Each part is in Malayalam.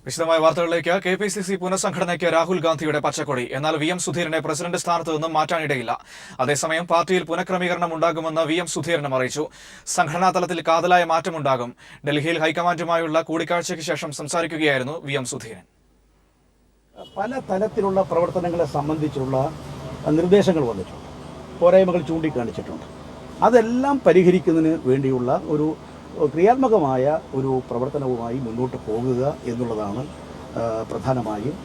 വിശദമായ വാർത്തകളിലേക്ക്. കെപിസിസി പുനഃസംഘടനയ്ക്ക് രാഹുൽ ഗാന്ധിയുടെ പച്ചക്കൊടി. എന്നാൽ വി.എം. സുധീരനെ പ്രസിഡന്റ് സ്ഥാനത്ത് നിന്നും മാറ്റാനിടയില്ല. അതേസമയം പാർട്ടിയിൽ പുനഃക്രമീകരണം ഉണ്ടാകുമെന്ന് വി.എം. സുധീരനും അറിയിച്ചു. സംഘടനാ തലത്തിൽ കാതലായ മാറ്റമുണ്ടാകും. ഡൽഹിയിൽ ഹൈക്കമാൻഡുമായുള്ള കൂടിക്കാഴ്ചയ്ക്ക് ശേഷം സംസാരിക്കുകയായിരുന്നു വി.എം. സുധീരൻ. പല തലത്തിലുള്ള പ്രവർത്തനങ്ങളെ സംബന്ധിച്ചുള്ള നിർദ്ദേശങ്ങൾ വന്നിട്ടുണ്ട്, പോരായ്മകൾ ചൂണ്ടിക്കാണിച്ചിട്ടുണ്ട്. അതെല്ലാം പരിഹരിക്കുന്നതിന് വേണ്ടിയുള്ള ഒരു ക്രിയാത്മകമായ ഒരു പ്രവർത്തനവുമായി മുന്നോട്ട് പോകുക എന്നുള്ളതാണ് പ്രധാനമായും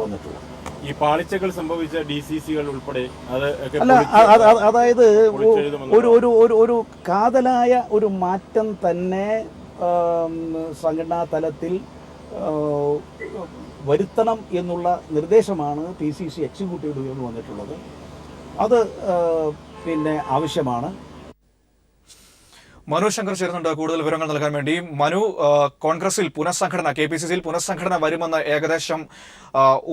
വന്നിട്ടുള്ളത്. ഈ പാളിച്ചകൾ സംഭവിച്ച DCCകൾ ഉൾപ്പെടെ അതായത് ഒരു കാതലായ ഒരു മാറ്റം തന്നെ സംഘടനാ തലത്തിൽ വരുത്തണം എന്നുള്ള നിർദ്ദേശമാണ് PCC എക്സിക്യൂട്ടീവ് ഉയർന്നു വന്നിട്ടുള്ളത്. അത് ആവശ്യമാണ്. മനു ശങ്കർ ചേരുന്നുണ്ട് കൂടുതൽ വിവരങ്ങൾ നൽകാൻ വേണ്ടി. മനു, കോൺഗ്രസിൽ പുനഃസംഘടന, KPCCയിൽ പുനഃസംഘടന വരുമെന്ന് ഏകദേശം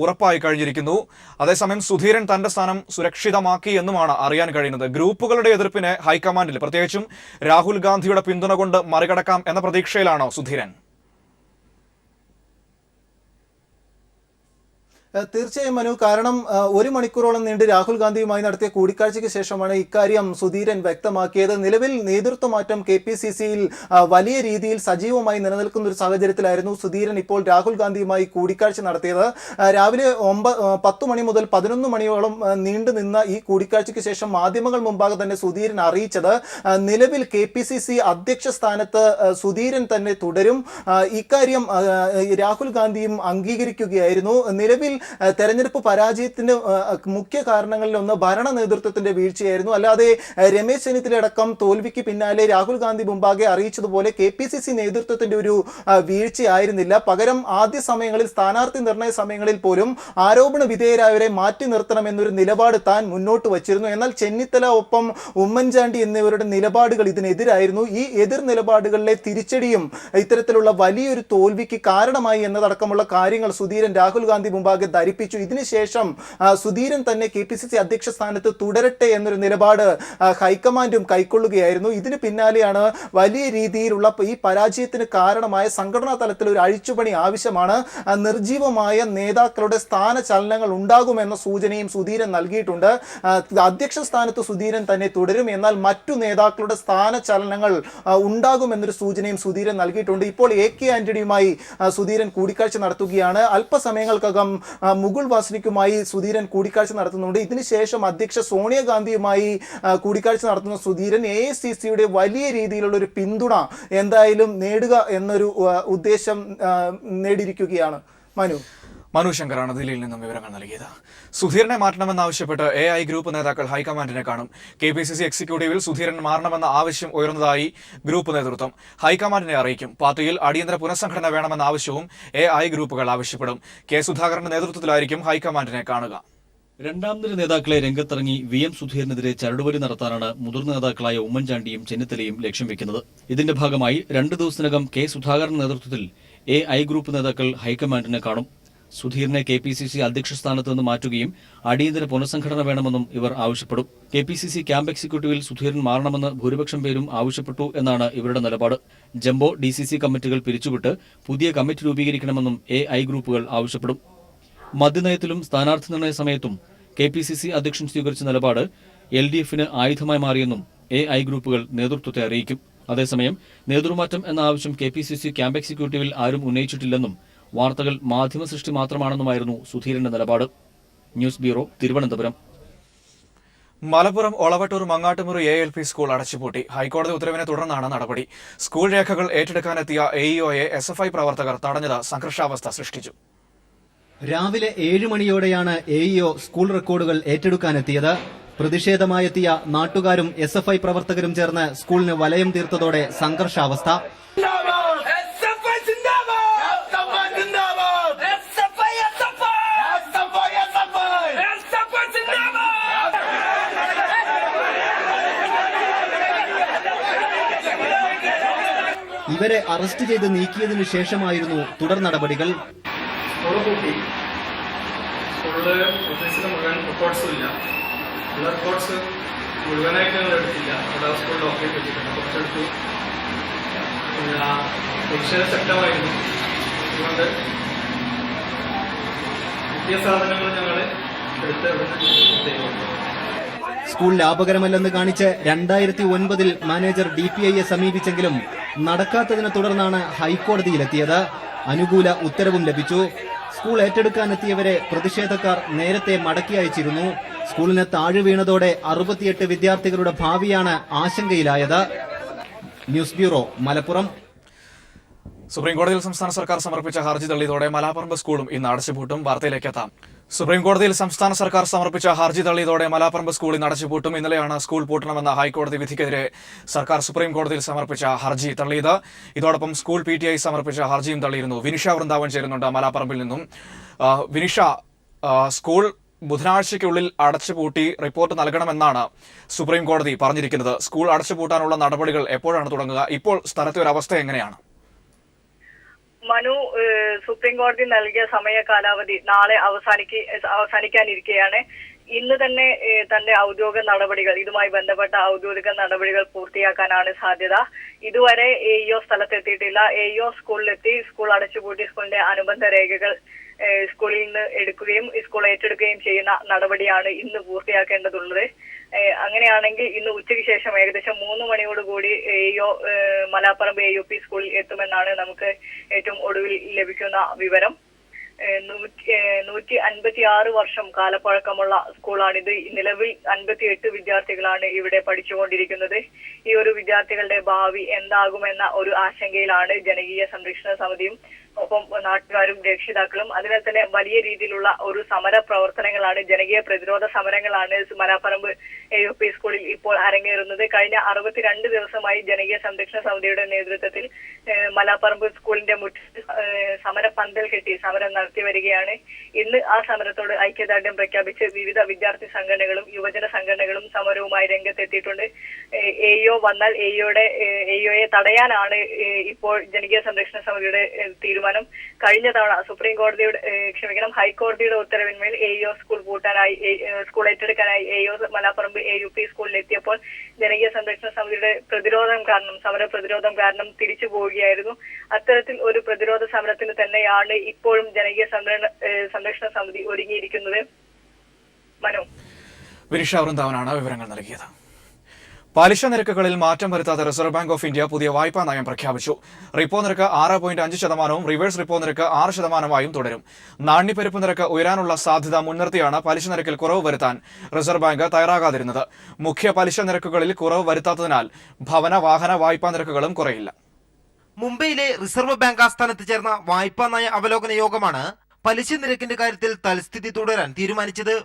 ഉറപ്പായി കഴിഞ്ഞിരിക്കുന്നു. അതേസമയം സുധീരൻ തന്റെ സ്ഥാനം സുരക്ഷിതമാക്കി എന്നുമാണ് അറിയാൻ കഴിയുന്നത്. ഗ്രൂപ്പുകളുടെ എതിർപ്പിനെ ഹൈക്കമാൻഡിൽ, പ്രത്യേകിച്ചും രാഹുൽ ഗാന്ധിയുടെ പിന്തുണ കൊണ്ട് മറികടക്കാം എന്ന പ്രതീക്ഷയിലാണോ സുധീരൻ? തീർച്ചയായും മനു, കാരണം ഒരു മണിക്കൂറോളം നീണ്ട് രാഹുൽ ഗാന്ധിയുമായി നടത്തിയ കൂടിക്കാഴ്ചയ്ക്ക് ശേഷമാണ് ഇക്കാര്യം സുധീരൻ വ്യക്തമാക്കിയത്. നിലവിൽ നേതൃത്വ മാറ്റം KPCCയിൽ വലിയ രീതിയിൽ സജീവമായി നിലനിൽക്കുന്ന ഒരു സാഹചര്യത്തിലായിരുന്നു സുധീരൻ ഇപ്പോൾ രാഹുൽ ഗാന്ധിയുമായി കൂടിക്കാഴ്ച നടത്തിയത്. രാവിലെ 10 മണി മുതൽ 11 മണിയോളം നീണ്ടു നിന്ന ഈ കൂടിക്കാഴ്ചയ്ക്ക് ശേഷം മാധ്യമങ്ങൾ മുമ്പാകെ തന്നെ സുധീരൻ അറിയിച്ചത് നിലവിൽ KPCC അധ്യക്ഷ സ്ഥാനത്ത് സുധീരൻ തന്നെ തുടരും. ഇക്കാര്യം രാഹുൽ ഗാന്ധിയും അംഗീകരിക്കുകയായിരുന്നു. നിലവിൽ തെരഞ്ഞെടുപ്പ് പരാജയത്തിന് മുഖ്യ കാരണങ്ങളിലൊന്ന് ഭരണ നേതൃത്വത്തിന്റെ വീഴ്ചയായിരുന്നു. അല്ലാതെ രമേശ് ചെന്നിത്തലയടക്കം തോൽവിക്ക് പിന്നാലെ രാഹുൽ ഗാന്ധി മുമ്പാകെ അറിയിച്ചതുപോലെ KPCC നേതൃത്വത്തിന്റെ ഒരു വീഴ്ചയായിരുന്നില്ല. പകരം ആദ്യ സമയങ്ങളിൽ, സ്ഥാനാർത്ഥി നിർണയ സമയങ്ങളിൽ പോലും ആരോപണ വിധേയരായവരെ മാറ്റി നിർത്തണമെന്നൊരു നിലപാട് താൻ മുന്നോട്ട് വച്ചിരുന്നു. എന്നാൽ ചെന്നിത്തല ഒപ്പം ഉമ്മൻചാണ്ടി എന്നിവരുടെ നിലപാടുകൾ ഇതിനെതിരായിരുന്നു. ഈ എതിർ നിലപാടുകളിലെ തിരിച്ചടിയും ഇത്തരത്തിലുള്ള വലിയൊരു തോൽവിക്ക് കാരണമായി എന്നതടക്കമുള്ള കാര്യങ്ങൾ സുധീരൻ രാഹുൽ ഗാന്ധി മുമ്പാകെ ധരിപ്പിച്ചു. ഇതിനുശേഷം സുധീരൻ തന്നെ KPCC അധ്യക്ഷ സ്ഥാനത്ത് തുടരട്ടെ എന്നൊരു നിലപാട് ഹൈക്കമാൻഡും കൈക്കൊള്ളുകയായിരുന്നു. ഇതിന് പിന്നാലെയാണ് വലിയ രീതിയിലുള്ള ഈ പരാജയത്തിന് കാരണമായ സംഘടനാ തലത്തിൽ ഒരു അഴിച്ചുപണി ആവശ്യമാണ്. നിർജീവമായ നേതാക്കളുടെ സ്ഥാനചലനങ്ങൾ ഉണ്ടാകുമെന്ന സൂചനയും സുധീരൻ നൽകിയിട്ടുണ്ട്. അധ്യക്ഷ സ്ഥാനത്ത് സുധീരൻ തന്നെ തുടരും, എന്നാൽ മറ്റു നേതാക്കളുടെ സ്ഥാനചലനങ്ങൾ ഉണ്ടാകുമെന്നൊരു സൂചനയും സുധീരൻ നൽകിയിട്ടുണ്ട്. ഇപ്പോൾ AK ആന്റണിയുമായി സുധീരൻ കൂടിക്കാഴ്ച നടത്തുകയാണ്. അല്പസമയങ്ങൾക്കകം മുകുൾ വാസ്നിക്കുമായി സുധീരൻ കൂടിക്കാഴ്ച നടത്തുന്നുണ്ട്. ഇതിനുശേഷം അധ്യക്ഷ സോണിയാഗാന്ധിയുമായി കൂടിക്കാഴ്ച നടത്തുന്ന സുധീരൻ AICCയുടെ വലിയ രീതിയിലുള്ള ഒരു പിന്തുണ എന്തായാലും നേടുക എന്നൊരു ഉദ്ദേശം നേടിയിരിക്കുകയാണ്. മനു ശങ്കറാണ് ദില്ലിയിൽ നിന്നും വിവരങ്ങൾ നൽകിയത്. സുധീരനെ മാറ്റണമെന്നാവശ്യപ്പെട്ട് AI ഗ്രൂപ്പ് നേതാക്കൾ ഹൈക്കമാൻഡിനെ കാണും. KPCC എക്സിക്യൂട്ടീവിൽ സുധീരൻ മാറണമെന്ന ആവശ്യം ഉയർന്നതായി ഗ്രൂപ്പ് നേതൃത്വം ഹൈക്കമാൻഡിനെ അറിയിക്കും. പാർട്ടിയിൽ അടിയന്തര പുനഃസംഘടന വേണമെന്ന ആവശ്യവും AI ഗ്രൂപ്പുകൾ ആവശ്യപ്പെടും. K. സുധാകരന്റെ നേതൃത്വത്തിലായിരിക്കും ഹൈക്കമാൻഡിനെ കാണുക. രണ്ടാം നിര നേതാക്കളെ രംഗത്തിറങ്ങി VM സുധീരനെതിരെ ചരടുവലി നടത്താനാണ് മുതിർന്ന നേതാക്കളായ ഉമ്മൻചാണ്ടിയും ചെന്നിത്തലയും ലക്ഷ്യം വെക്കുന്നത്. ഇതിന്റെ ഭാഗമായി 2 ദിവസത്തിനകം K. സുധാകരൻ നേതൃത്വത്തിൽ AI ഗ്രൂപ്പ് നേതാക്കൾ ഹൈക്കമാൻഡിനെ കാണും. സുധീരനെ KPCC അധ്യക്ഷ സ്ഥാനത്ത് നിന്ന് മാറ്റുകയും അടിയന്തര പുനഃസംഘടന വേണമെന്നും ഇവർ ആവശ്യപ്പെടും. KPCC ക്യാമ്പ് എക്സിക്യൂട്ടീവിൽ സുധീരൻ മാറണമെന്ന് ഭൂരിപക്ഷം പേരും ആവശ്യപ്പെട്ടു എന്നാണ് ഇവരുടെ നിലപാട്. ജംബോ DCC കമ്മിറ്റികൾ പിരിച്ചുവിട്ട് പുതിയ കമ്മിറ്റി രൂപീകരിക്കണമെന്നും AI ഗ്രൂപ്പുകൾ ആവശ്യപ്പെടും. മദ്യനയത്തിലും സ്ഥാനാർത്ഥി നിർണയ സമയത്തും KPCC അധ്യക്ഷൻ സ്വീകരിച്ച നിലപാട് LDFന് ആയുധമായി മാറിയെന്നും AI ഗ്രൂപ്പുകൾ നേതൃത്വത്തെ അറിയിക്കും. അതേസമയം നേതൃമാറ്റം എന്ന ആവശ്യം KPCC ക്യാമ്പ് എക്സിക്യൂട്ടീവിൽ ആരും ഉന്നയിച്ചിട്ടില്ലെന്നും വാർത്തകൾ മാധ്യമ സൃഷ്ടി മാത്രമാണെന്നുമായിരുന്നു സുധീരന്റെ നിലപാട്. News bureau, Thiruvananthapuram. Malappuram Olavattur Mangattumuri ALP school അടച്ചുപൂട്ടി. ഹൈക്കോടതി ഉത്തരവിനെ തുടർന്നാണ് നടപടി. സ്കൂൾ രേഖകൾ ഏറ്റെടുക്കാനെത്തിയ AEOയെ SFI പ്രവർത്തകർ തടഞ്ഞത് സംഘർഷാവസ്ഥ സൃഷ്ടിച്ചു. രാവിലെ 7 മണിയോടെയാണ് AEO സ്കൂൾ റെക്കോർഡുകൾ ഏറ്റെടുക്കാനെത്തിയത്. പ്രതിഷേധമായെത്തിയ നാട്ടുകാരും SFI പ്രവർത്തകരും ചേർന്ന് സ്കൂളിന് വലയം തീർത്തതോടെ സംഘർഷാവസ്ഥ. ഇവരെ അറസ്റ്റ് ചെയ്ത് നീക്കിയതിനു ശേഷമായിരുന്നു തുടർ നടപടികൾ. മുഴുവനായിട്ട് ഞങ്ങൾ എടുത്തില്ല. സ്കൂളിൽ ഓപ്പറേറ്റ് വെച്ചിട്ടുണ്ട്, കുറച്ചെടുത്തു. പിന്നെ പ്രതിഷേധം ശക്തമായിരുന്നു. അതുകൊണ്ട് കിട്ടിയ സാധനങ്ങൾ ഞങ്ങൾ എടുത്ത് കൊടുത്തു. സ്കൂൾ ലാഭകരമല്ലെന്ന് കാണിച്ച് 2009-ൽ മാനേജർ DPIയെ സമീപിച്ചെങ്കിലും നടക്കാത്തതിനെ തുടർന്നാണ് ഹൈക്കോടതിയിലെത്തിയത്. അനുകൂല ഉത്തരവും ലഭിച്ചു. സ്കൂൾ ഏറ്റെടുക്കാനെത്തിയവരെ പ്രതിഷേധക്കാർ നേരത്തെ മടക്കി അയച്ചിരുന്നു. സ്കൂളിന് താഴെ വീണതോടെ 68 വിദ്യാർത്ഥികളുടെ ഭാവിയാണ് ആശങ്കയിലായത്. News bureau, Malappuram. സുപ്രീംകോടതിയിൽ സംസ്ഥാന സർക്കാർ സമർപ്പിച്ച ഹർജി തള്ളിയതോടെ മലാപ്പറമ്പ് സ്കൂളും ഇന്ന് അടച്ചുപൂട്ടും. വാർത്തയിലേക്ക് എത്താം. സുപ്രീംകോടതിയിൽ സംസ്ഥാന സർക്കാർ സമർപ്പിച്ച ഹർജി തള്ളിയതോടെ മലാപ്പറമ്പ് സ്കൂൾ ഇന്ന് അടച്ചുപൂട്ടും. ഇന്നലെയാണ് സ്കൂൾ പൂട്ടണമെന്ന ഹൈക്കോടതി വിധിക്കെതിരെ സർക്കാർ സുപ്രീംകോടതിയിൽ സമർപ്പിച്ച ഹർജി തള്ളിയത്. ഇതോടൊപ്പം സ്കൂൾ PTI സമർപ്പിച്ച ഹർജിയും തള്ളിയിരുന്നു. വിനിഷ വൃന്ദാവൻ ചേരുന്നുണ്ട് മലാപ്പറമ്പിൽ നിന്നും. വിനിഷ, സ്കൂൾ ബുധനാഴ്ചയ്ക്കുള്ളിൽ അടച്ചുപൂട്ടി റിപ്പോർട്ട് നൽകണമെന്നാണ് സുപ്രീംകോടതി പറഞ്ഞിരിക്കുന്നത്. സ്കൂൾ അടച്ചുപൂട്ടാനുള്ള നടപടികൾ എപ്പോഴാണ് തുടങ്ങുക? ഇപ്പോൾ സ്ഥലത്തെ ഒരു അവസ്ഥ എങ്ങനെയാണ്? മനു, സുപ്രീം കോടതി നൽകിയ സമയ കാലാവധി നാളെ അവസാനിക്കാനിരിക്കെയാണ്. ഇന്ന് തന്നെ തന്റെ ഔദ്യോഗിക നടപടികൾ, ഇതുമായി ബന്ധപ്പെട്ട ഔദ്യോഗിക നടപടികൾ പൂർത്തിയാക്കാനാണ് സാധ്യത. ഇതുവരെ AEO സ്ഥലത്തെത്തിയിട്ടില്ല. AEO സ്കൂളിലെത്തി സ്കൂൾ അടച്ചുപൂട്ടി സ്കൂളിന്റെ അനുബന്ധ രേഖകൾ സ്കൂളിൽ നിന്ന് എടുക്കുകയും സ്കൂൾ ഏറ്റെടുക്കുകയും ചെയ്യുന്ന നടപടിയാണ് ഇന്ന് പൂർത്തിയാക്കേണ്ടതുള്ളത്. അങ്ങനെയാണെങ്കിൽ ഇന്ന് ഉച്ചയ്ക്ക് ശേഷം ഏകദേശം 3 മണിയോടുകൂടി AEO മലാപ്പറമ്പ് AUP സ്കൂളിൽ എത്തുമെന്നാണ് നമുക്ക് ഏറ്റവും ഒടുവിൽ ലഭിക്കുന്ന വിവരം. 156 വർഷം കാലപ്പഴക്കമുള്ള സ്കൂളാണിത്. നിലവിൽ 58 വിദ്യാർത്ഥികളാണ് ഇവിടെ പഠിച്ചുകൊണ്ടിരിക്കുന്നത്. ഈ ഒരു വിദ്യാർത്ഥികളുടെ ഭാവി എന്താകുമെന്ന ഒരു ആശങ്കയിലാണ് ജനകീയ സംരക്ഷണ സമിതിയും ഒപ്പം നാട്ടുകാരും രക്ഷിതാക്കളും. അതിനാൽ തന്നെ വലിയ രീതിയിലുള്ള ഒരു സമര പ്രവർത്തനങ്ങളാണ്, ജനകീയ പ്രതിരോധ സമരങ്ങളാണ് മലാപ്പറമ്പ് AUP സ്കൂളിൽ ഇപ്പോൾ അരങ്ങേറുന്നത്. കഴിഞ്ഞ 62 ദിവസമായി ജനകീയ സംരക്ഷണ സമിതിയുടെ നേതൃത്വത്തിൽ മലാപ്പറമ്പ് സ്കൂളിന്റെ മുന്നിൽ സമര പന്തൽ കെട്ടി സമരം നടത്തി വരികയാണ്. ഇന്ന് ആ സമരത്തോട് ഐക്യദാർഢ്യം പ്രഖ്യാപിച്ച് വിവിധ വിദ്യാർത്ഥി സംഘടനകളും യുവജന സംഘടനകളും സമരവുമായി രംഗത്തെത്തിയിട്ടുണ്ട്. AEO വന്നാൽ AEOയെ തടയാനാണ് ഇപ്പോൾ ജനകീയ സംരക്ഷണ സമിതിയുടെ തീരുമാനം. കഴിഞ്ഞ തവണ ഹൈക്കോടതിയുടെ ഉത്തരവിന്മേൽ AEO സ്കൂൾ ഏറ്റെടുക്കാനായി AEO മലാപ്പറമ്പ് AUP സ്കൂളിൽ എത്തിയപ്പോൾ ജനകീയ സംരക്ഷണ സമിതിയുടെ സമര പ്രതിരോധം കാരണം തിരിച്ചു പോവുകയായിരുന്നു. അത്തരത്തിൽ ഒരു പ്രതിരോധ സമരത്തിന് തന്നെയാണ് ഇപ്പോഴും ജനകീയ സംരക്ഷണ സമിതി ഒരുങ്ങിയിരിക്കുന്നത്. മനു, വിനിഷ വൃന്ദാവനാണ് വിവരങ്ങൾ നൽകിയത്. പലിശ നിരക്കുകളിൽ മാറ്റം വരുത്താത്ത റിസർവ് ബാങ്ക് ഓഫ് ഇന്ത്യ പുതിയ വായ്പാ നയം പ്രഖ്യാപിച്ചു. റിപ്പോ നിരക്ക് 6.5%, റിവേഴ്സ് റിപ്പോ നിരക്ക് 6%-ആയും തുടരും. നാണ്യപ്പെരുപ്പ് നിരക്ക് ഉയരാനുള്ള സാധ്യത മുൻനിർത്തിയാണ് പലിശ നിരക്കിൽ കുറവ് വരുത്താൻ റിസർവ് ബാങ്ക് തയ്യാറാകാതിരുന്നത്. മുഖ്യ പലിശ നിരക്കുകളിൽ കുറവ് വരുത്താത്തതിനാൽ ഭവന വാഹന വായ്പാ നിരക്കുകളും കുറയില്ല. മുംബൈയിലെ റിസർവ് ബാങ്ക് ആസ്ഥാനത്ത് ചേർന്ന വായ്പാ നയ അവലോകന യോഗമാണ് പലിശ നിരക്കിന്റെ കാര്യത്തിൽ തൽസ്ഥിതി തുടരാൻ തീരുമാനിച്ചത്.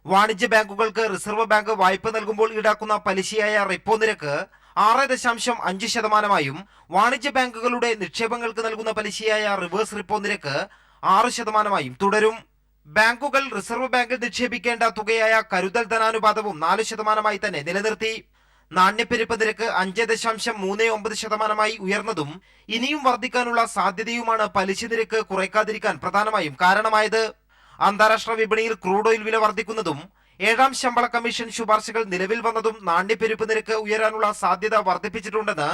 വാണിജ്യ ബാങ്കുകൾക്ക് റിസർവ് ബാങ്ക് വായ്പ നൽകുമ്പോൾ ഈടാക്കുന്ന പലിശയായ റിപ്പോ നിരക്ക് 6.5%-ആയും വാണിജ്യ ബാങ്കുകളുടെ നിക്ഷേപങ്ങൾക്ക് നൽകുന്ന പലിശയായ റിവേഴ്സ് റിപ്പോ നിരക്ക് 6%-ആയും തുടരും. ബാങ്കുകൾ റിസർവ് ബാങ്കിൽ നിക്ഷേപിക്കേണ്ട തുകയായ കരുതൽ ധനാനുപാതവും 4%-ആയി തന്നെ നിലനിർത്തി. നാണ്യപ്പെരുപ്പ നിരക്ക് 5.39% ഉയർന്നതും ഇനിയും വർദ്ധിക്കാനുള്ള സാധ്യതയുമാണ് പലിശ നിരക്ക് കുറയ്ക്കാതിരിക്കാൻ പ്രധാനമായും കാരണമായത്. അന്താരാഷ്ട്ര വിപണിയിൽ ക്രൂഡ് ഓയിൽ വില വർദ്ധിക്കുന്നതും 7ാം ശമ്പള കമ്മീഷൻ ശുപാർശകൾ നിലവിൽ വന്നതും നാണ്യപ്പെരുപ്പ് നിരക്ക് ഉയരാനുള്ള സാധ്യത വർദ്ധിപ്പിച്ചിട്ടുണ്ടെന്ന്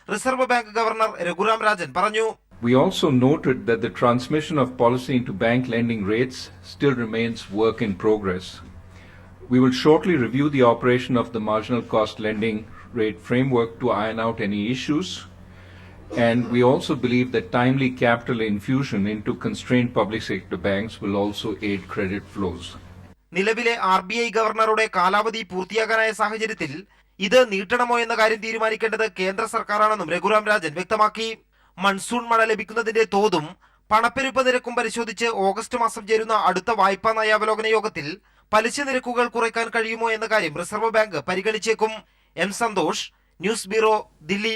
reserve bank governor Raghuram Rajan പറഞ്ഞു. We also noted that the transmission of policy into bank lending rates still remains work in progress. We will shortly review the operation of the marginal cost lending rate framework to iron out any issues. And we also believe that timely capital infusion into constrained public sector banks will also aid credit flows. നിലവിലെ RBI ഗവർണറുടെ കാലാവധി പൂർത്തിയാകാനായ സാഹചര്യത്തിൽ ഇത് നീട്ടണമോ എന്ന കാര്യം തീരുമാനിക്കേണ്ടത് കേന്ദ്ര സർക്കാരാണെന്നും രഘുറാം രാജൻ വ്യക്തമാക്കി. മൺസൂൺ മഴ ലഭിക്കുന്നതിന്റെ തോതും പണപ്പെരുപ്പ നിരക്കും പരിശോധിച്ച് ഓഗസ്റ്റ് മാസം ചേരുന്ന അടുത്ത വായ്പാ നയാവലോകന യോഗത്തിൽ പലിശ നിരക്കുകൾ കുറയ്ക്കാൻ കഴിയുമോ എന്ന കാര്യം റിസർവ് ബാങ്ക് പരിഗണിച്ചേക്കും. M. Santhosh, news bureau, Delhi.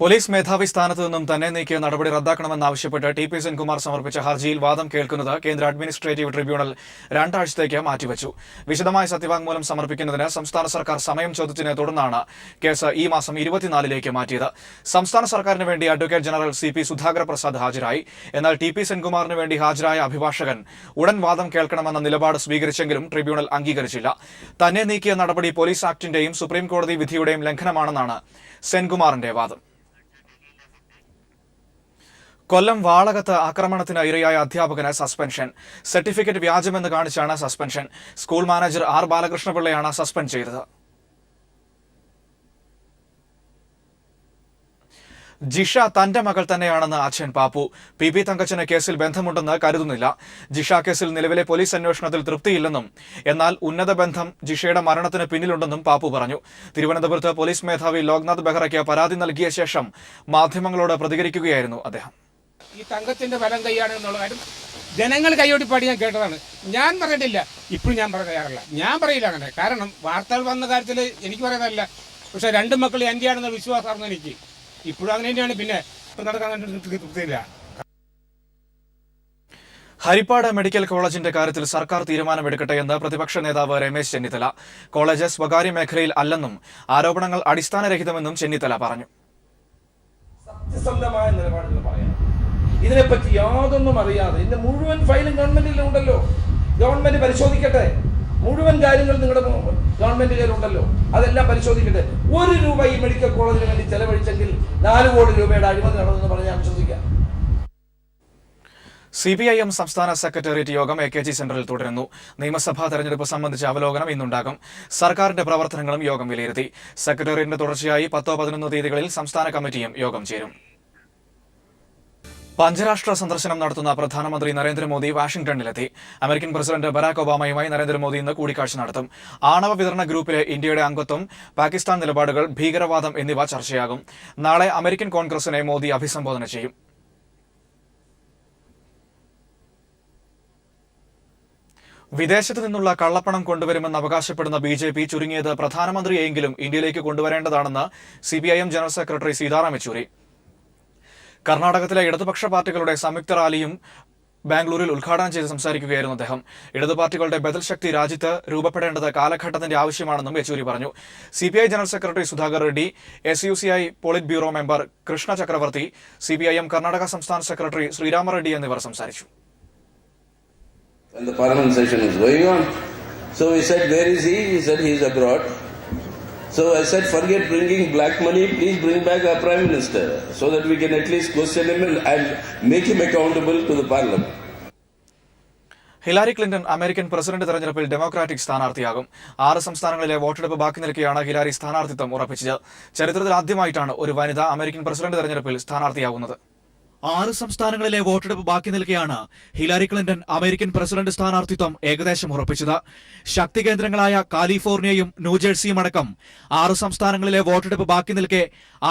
Police മേധാവി സ്ഥാനത്ത് നിന്നും തന്നെ നീക്കിയ നടപടി റദ്ദാക്കണമെന്നാവശ്യപ്പെട്ട് TP സെൻകുമാർ സമർപ്പിച്ച ഹർജിയിൽ വാദം കേൾക്കുന്നത് കേന്ദ്ര അഡ്മിനിസ്ട്രേറ്റീവ് ട്രിബ്യൂണൽ 2 ആഴ്ചത്തേക്ക് മാറ്റിവെച്ചു. വിശദമായ സത്യവാങ്മൂലം സമർപ്പിക്കുന്നതിന് സംസ്ഥാന സർക്കാർ സമയം ചോദിച്ചതിനെ തുടർന്നാണ് കേസ് ഈ മാസം 24-ലേക്ക് മാറ്റിയത്. സംസ്ഥാന സർക്കാരിന് വേണ്ടി advocate general CP Sudhakar Prasad ഹാജരായി. എന്നാൽ TP സെൻകുമാറിന് വേണ്ടി ഹാജരായ അഭിഭാഷകൻ ഉടൻ വാദം കേൾക്കണമെന്ന നിലപാട് സ്വീകരിച്ചെങ്കിലും ട്രിബ്യൂണൽ അംഗീകരിച്ചില്ല. തന്നെ നീക്കിയ നടപടി പോലീസ് ആക്ടിന്റെയും സുപ്രീം കോടതി വിധിയുടെയും ലംഘനമാണെന്നാണ് സെൻകുമാറിന്റെ വാദം. കൊല്ലം വാളകത്ത് ആക്രമണത്തിന് ഇരയായ അധ്യാപകന് സസ്പെൻഷൻ. സർട്ടിഫിക്കറ്റ് വ്യാജമെന്ന് കാണിച്ചാണ് സസ്പെൻഷൻ. സ്കൂൾ മാനേജർ ആർ ബാലകൃഷ്ണപിള്ളയാണ് സസ്പെൻഡ് ചെയ്തത്. ജിഷ തന്റെ മകൾ തന്നെയാണെന്ന് അച്ഛൻ പാപ്പു. പി തങ്കച്ചന് കേസിൽ ബന്ധമുണ്ടെന്ന് കരുതുന്നില്ല. ജിഷ കേസിൽ നിലവിലെ പോലീസ് അന്വേഷണത്തിൽ തൃപ്തിയില്ലെന്നും എന്നാൽ ഉന്നത ബന്ധം ജിഷയുടെ മരണത്തിന് പിന്നിലുണ്ടെന്നും പാപ്പു പറഞ്ഞു. തിരുവനന്തപുരത്ത് പോലീസ് മേധാവി ലോക്നാഥ് ബെഹ്റയ്ക്ക് പരാതി നൽകിയ ശേഷം മാധ്യമങ്ങളോട് പ്രതികരിക്കുകയായിരുന്നു അദ്ദേഹം. ഈ തങ്കത്തിന്റെ ഫലം കൈയാണ് എന്നുള്ള കാര്യം ജനങ്ങൾ കൈയോടിപ്പാടി ഞാൻ കേട്ടതാണ്. ഞാൻ പറഞ്ഞിട്ടില്ല, ഇപ്പോഴും ഞാൻ പറയാൻ തയ്യാറല്ല. ഞാൻ പറയില്ല അങ്ങനെ. കാരണം വാർത്തകൾ വന്ന കാര്യത്തിൽ എനിക്ക് പറയാനല്ല. പക്ഷെ 2 മക്കൾ എൻ്റെ ആണെന്ന വിശ്വാസമായിരുന്നു എനിക്ക്. ഇപ്പോഴും അങ്ങനെ തന്നെയാണ്. പിന്നെ നടക്കാൻ തൃപ്തിയില്ല. ഹരിപ്പാട് മെഡിക്കൽ കോളേജിന്റെ കാര്യത്തിൽ സർക്കാർ തീരുമാനമെടുക്കട്ടെ എന്ന് പ്രതിപക്ഷ നേതാവ് രമേശ് ചെന്നിത്തല. കോളേജ് സ്വകാര്യ മേഖലയിൽ അല്ലെന്നും ആരോപണങ്ങൾ അടിസ്ഥാനരഹിതമെന്നും ചെന്നിത്തല പറഞ്ഞു. സത്യസന്ധമായ നിലപാടുകൾ പറയാം. ഇതിനെപ്പറ്റി യാതൊന്നും അറിയാതെ ഇതിന്റെ മുഴുവൻ ഫയലും ഗവൺമെന്റിലുണ്ടല്ലോ. ഗവൺമെന്റ് പരിശോധിക്കട്ടെ. മുഴുവൻ കാര്യങ്ങൾ നിങ്ങളുടെ ഗവൺമെന്റ് കയ്യിലുണ്ടല്ലോ. അതെല്ലാം പരിശോധിക്കട്ടെ. 1 രൂപ ഈ മെഡിക്കൽ കോളേജിന് വേണ്ടി ചെലവഴിച്ചെങ്കിൽ 4 കോടി രൂപയുടെ അഴിമതി നടന്നെന്ന് പറഞ്ഞ് ഞാൻ വിശ്വസിക്കാം. CPIM സംസ്ഥാന സെക്രട്ടേറിയറ്റ് യോഗം AKG സെന്ററിൽ തുടരുന്നു. നിയമസഭാ തെരഞ്ഞെടുപ്പ് സംബന്ധിച്ച അവലോകനം ഇന്നുണ്ടാകും. സർക്കാരിന്റെ പ്രവർത്തനങ്ങളും യോഗം വിലയിരുത്തി. സെക്രട്ടേറിയറ്റിന്റെ തുടർച്ചയായി 10-11 തീയതികളിൽ സംസ്ഥാന കമ്മിറ്റിയും യോഗം ചേരും. പഞ്ചരാഷ്ട്ര സന്ദർശനം നടത്തുന്ന പ്രധാനമന്ത്രി Narendra Modi വാഷിംഗ്ടണിലെത്തി. American president Barack ഒബാമയുമായി Narendra Modi ഇന്ന് കൂടിക്കാഴ്ച നടത്തും. ആണവ വിതരണ ഗ്രൂപ്പിലെ ഇന്ത്യയുടെ അംഗത്വം, പാകിസ്ഥാൻ നിലപാടുകൾ, ഭീകരവാദം എന്നിവ ചർച്ചയാകും. നാളെ അമേരിക്കൻ കോൺഗ്രസിനെ മോദി അഭിസംബോധന ചെയ്യും. വിദേശത്ത് നിന്നുള്ള കള്ളപ്പണം കൊണ്ടുവരുമെന്ന് അവകാശപ്പെടുന്ന BJP ചുരുങ്ങിയത് പ്രധാനമന്ത്രിയെങ്കിലും ഇന്ത്യയിലേക്ക് കൊണ്ടുവരേണ്ടതാണെന്ന് CPIM general secretary Sitaram Yechury. കർണാടകത്തിലെ ഇടതുപക്ഷ പാർട്ടികളുടെ സംയുക്ത റാലിയും ബാംഗ്ലൂരിൽ ഉദ്ഘാടനം ചെയ്ത് സംസാരിക്കുകയായിരുന്നു അദ്ദേഹം. ഇടതു പാർട്ടികളുടെ ബദൽ ശക്തി രാജ്യത്ത് രൂപപ്പെടേണ്ടത് കാലഘട്ടത്തിന്റെ ആവശ്യമാണെന്നും യെച്ചൂരി പറഞ്ഞു. CPI general secretary Sudhakar Reddy, SUCI polit bureau member Krishna ചക്രവർത്തി, CPIM കർണാടക സംസ്ഥാന സെക്രട്ടറി ശ്രീരാമ റെഡ്ഡി എന്നിവർ സംസാരിച്ചു. And the parliament session is going on. So we said, where is he? He said he is abroad. So I said, forget bringing black money, please bring back our Prime Minister so that we can at least question him and make him accountable to the Parliament. Hillary Clinton American president തെരഞ്ഞെടുപ്പിൽ ഡെമോക്രാറ്റിക് സ്ഥാനാർത്ഥിയാകും. 6 സംസ്ഥാനങ്ങളിലെ വോട്ടെടുപ്പ് ബാക്കി നിൽക്കെയാണ് ഹിലാരി സ്ഥാനാർത്ഥിത്വം ഉറപ്പിച്ചത്. ചരിത്രത്തിൽ ആദ്യമായിട്ടാണ് ഒരു വനിത അമേരിക്കൻ പ്രസിഡന്റ് തെരഞ്ഞെടുപ്പിൽ സ്ഥാനാർത്ഥിയാകുന്നത്. 6 സംസ്ഥാനങ്ങളിലെ വോട്ടെടുപ്പ് ബാക്കി നിൽക്കെയാണ് ഹിലാരി ക്ലിന്റൺ അമേരിക്കൻ പ്രസിഡന്റ് സ്ഥാനാർത്ഥിത്വം ഏകദേശം ഉറപ്പിച്ചത്. ശക്തി കേന്ദ്രങ്ങളായ കാലിഫോർണിയയും ന്യൂജേഴ്സിയും അടക്കം 6 സംസ്ഥാനങ്ങളിലെ വോട്ടെടുപ്പ് ബാക്കി നിൽക്കെ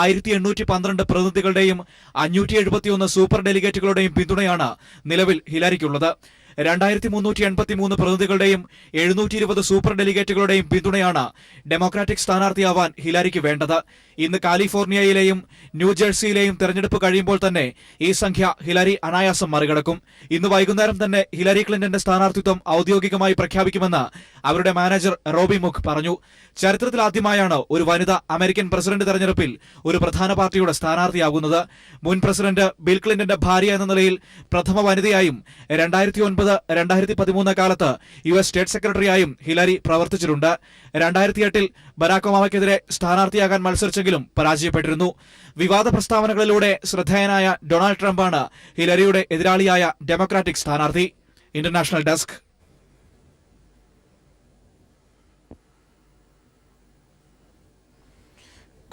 1812 പ്രതിനിധികളുടെയും 571 സൂപ്പർ ഡെലിഗേറ്റുകളുടെയും പിന്തുണയാണ് നിലവിൽ ഹിലാരിക്കുള്ളത്. 2383 പ്രതിനിധികളുടെയും 720 സൂപ്പർ ഡെലിഗേറ്റുകളുടെയും പിന്തുണയാണ് ഡെമോക്രാറ്റിക് സ്ഥാനാർത്ഥിയാവാൻ ഹിലാരിക്ക് വേണ്ടത്. ഇന്ന് കാലിഫോർണിയയിലെയും ന്യൂജേഴ്സിയിലെയും തെരഞ്ഞെടുപ്പ് കഴിയുമ്പോൾ തന്നെ ഈ സംഖ്യ ഹിലാരി അനായാസം മറികടക്കും. ഇന്ന് വൈകുന്നേരം തന്നെ ഹിലാരി ക്ലിന്റന്റെ സ്ഥാനാർത്ഥിത്വം ഔദ്യോഗികമായി പ്രഖ്യാപിക്കുമെന്ന് അവരുടെ മാനേജർ റോബി മുഖ് പറഞ്ഞു. ചരിത്രത്തിലാദ്യമായാണ് ഒരു വനിത അമേരിക്കൻ പ്രസിഡന്റ് തെരഞ്ഞെടുപ്പിൽ ഒരു പ്രധാന പാർട്ടിയുടെ സ്ഥാനാർത്ഥിയാകുന്നത്. മുൻ പ്രസിഡന്റ് ബിൽ ക്ലിന്റന്റെ ഭാര്യ എന്ന നിലയിൽ പ്രഥമ വനിതയായും 2009-2013 കാലത്ത് US സ്റ്റേറ്റ് സെക്രട്ടറിയായും ഹിലാരി പ്രവർത്തിച്ചിട്ടുണ്ട്. 2008 ബരാക് ഒബാമയ്ക്കെതിരെ സ്ഥാനാർത്ഥിയാകാൻ മത്സരിച്ചെങ്കിലും പരാജയപ്പെട്ടിരുന്നു. വിവാദ പ്രസ്താവനകളിലൂടെ ശ്രദ്ധേയനായ ഡൊണാൾഡ് ട്രംപാണ് ഹിലാരിയുടെ എതിരാളിയായ ഡെമോക്രാറ്റിക് സ്ഥാനാർത്ഥി. International desk.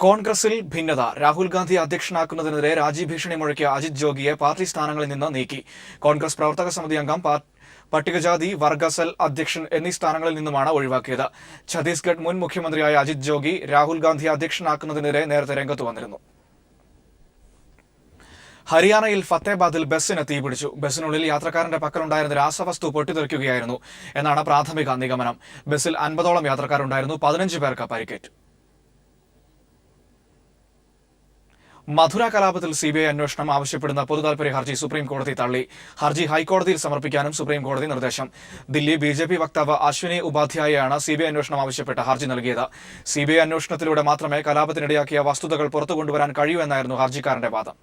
കോൺഗ്രസിൽ ഭിന്നത. രാഹുൽ ഗാന്ധി അധ്യക്ഷനാക്കുന്നതിനെതിരെ രാജ്യഭീഷണി മുഴക്കിയ അജിത് ജോഗിയെ പാർട്ടി സ്ഥാനങ്ങളിൽ നിന്ന് നീക്കി. കോൺഗ്രസ് പ്രവർത്തക സമിതി അംഗം, പട്ടികജാതി വർഗ സെൽ അധ്യക്ഷൻ എന്നീ സ്ഥാനങ്ങളിൽ നിന്നുമാണ് ഒഴിവാക്കിയത്. ഛത്തീസ്ഗഡ് മുൻ മുഖ്യമന്ത്രിയായ അജിത് ജോഗി രാഹുൽ ഗാന്ധി അധ്യക്ഷനാക്കുന്നതിനെതിരെ നേരത്തെ രംഗത്ത് വന്നിരുന്നു. ഹരിയാനയിൽ ഫത്തേബാദിൽ ബസ്സിന് തീപിടിച്ചു. ബസ്സിനുള്ളിൽ യാത്രക്കാരന്റെ പക്കലുണ്ടായിരുന്ന രാസവസ്തു പൊട്ടിത്തെറിക്കുകയായിരുന്നു എന്നാണ് പ്രാഥമിക നിഗമനം. ബസ്സിൽ 50ഓളം യാത്രക്കാരുണ്ടായിരുന്നു. 15 പേർക്ക് പരിക്കേറ്റു. മധുര കലാപത്തിൽ CBI അന്വേഷണം ആവശ്യപ്പെടുന്ന പൊതുതാൽപര്യ ഹർജി സുപ്രീം കോടതി തള്ളി. ഹർജി ഹൈക്കോടതിയിൽ സമർപ്പിക്കാനും സുപ്രീം കോടതി നിർദ്ദേശം. ദില്ലി BJP വക്താവ് അശ്വിനി ഉപാധ്യായയാണ് CBI അന്വേഷണം ആവശ്യപ്പെട്ട് ഹർജി നൽകിയത്. CBI അന്വേഷണത്തിലൂടെ മാത്രമേ കലാപത്തിനിടയാക്കിയ വസ്തുതകൾ പുറത്തുകൊണ്ടുവരാൻ കഴിയൂ എന്നായിരുന്നു ഹർജിക്കാരന്റെ വാദം.